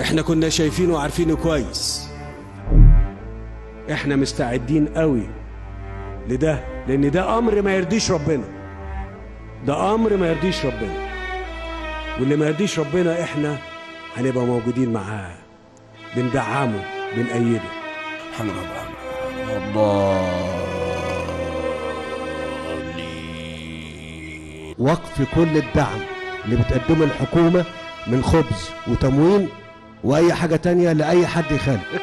احنا كنا شايفينه وعارفينه كويس. احنا مستعدين قوي لده، لان ده امر ما يرضيش ربنا. ده امر ما يرضيش ربنا، واللي ما يرضيش ربنا احنا هنبقى موجودين معاه، بندعمه بنأيده. الحمد لله. وقف كل الدعم اللي بتقدمه الحكومة من خبز وتموين واي حاجة تانية لأي حد يخالف.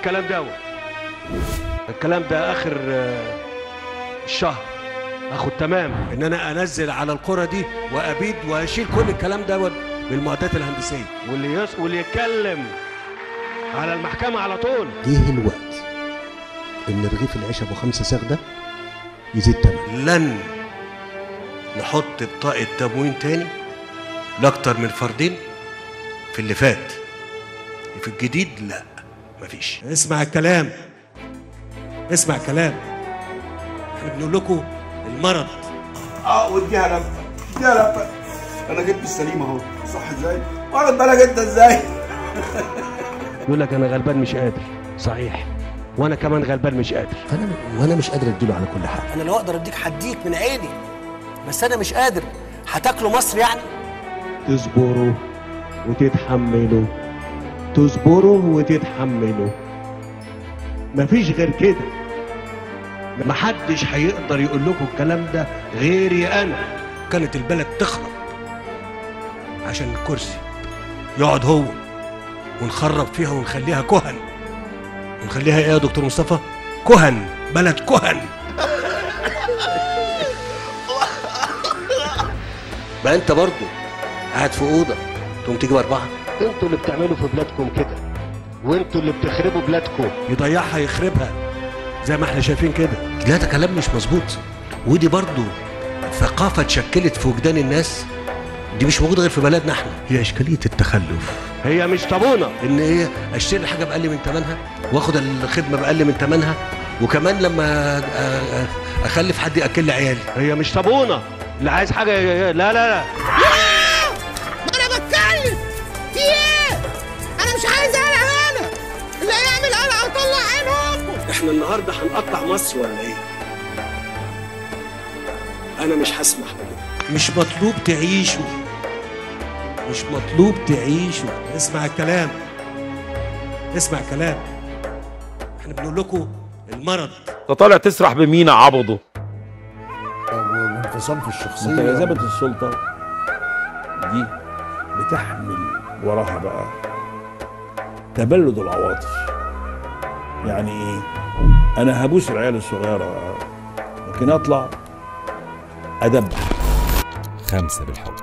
الكلام ده اخر الشهر اخد تمام ان انا انزل على القرى دي وابيد واشيل كل الكلام ده بالمعدات الهندسيه، واللي يتكلم على المحكمه على طول. جه الوقت ان رغيف العيش ابو 5 صاغ ده يزيد تمام. لن نحط بطاقه تموين تاني لاكتر من فردين في اللي فات. في الجديد لا مفيش. اسمع الكلام، اسمع الكلام. احنا بنقول لكم المرض. واديها لفه، اديها لفه. انا جبت السليم اهو، صح ازاي؟ واخد بالك انت ازاي؟ يقول لك انا غلبان مش قادر، صحيح، وانا كمان غلبان مش قادر. وانا مش قادر اديله على كل حاجه. انا لو اقدر اديك هديك من عيني، بس انا مش قادر. هتاكلوا مصر يعني؟ تصبروا وتتحملوا، تصبروا وتتحملوا، مفيش غير كده. محدش هيقدر يقول لكم الكلام ده غيري انا. كانت البلد تخرب عشان الكرسي يقعد هو، ونخرب فيها ونخليها كهن. ونخليها ايه يا دكتور مصطفى؟ كهن، بلد كهن. بقى انت برضو قاعد في اوضه تقوم تجيب 4. انتوا اللي بتعملوا في بلادكم كده، وانتوا اللي بتخربوا بلادكم. يضيعها يخربها زي ما احنا شايفين كده. لا ده كلام مش مظبوط، ودي برضو ثقافه اتشكلت في وجدان الناس، دي مش موجوده غير في بلدنا احنا. هي اشكاليه التخلف، هي مش طابونه ان ايه اشتري الحاجه باقل من ثمنها واخد الخدمه باقل من ثمنها، وكمان لما اخلف حد ياكل لي عيالي. هي مش طابونه اللي عايز حاجه. لا لا لا انا بتكلم في ايه؟ انا مش عايز انا اللي يعمل قلق اطلع عينكم. احنا النهارده هنقطع مصر ولا ايه؟ انا مش هسمح بده. مش مطلوب تعيشوا، مش مطلوب تعيشوا. اسمع الكلام، اسمع الكلام. احنا بنقول لكم المرض. انت طالع تسرح بمين عبده؟ انفصام في الشخصيه. متجاذبة السلطه دي بتحمل وراها بقى تبلد العواطف. يعني ايه؟ انا هبوس العيال الصغيره لكن اطلع ادبح. 5 بالحب.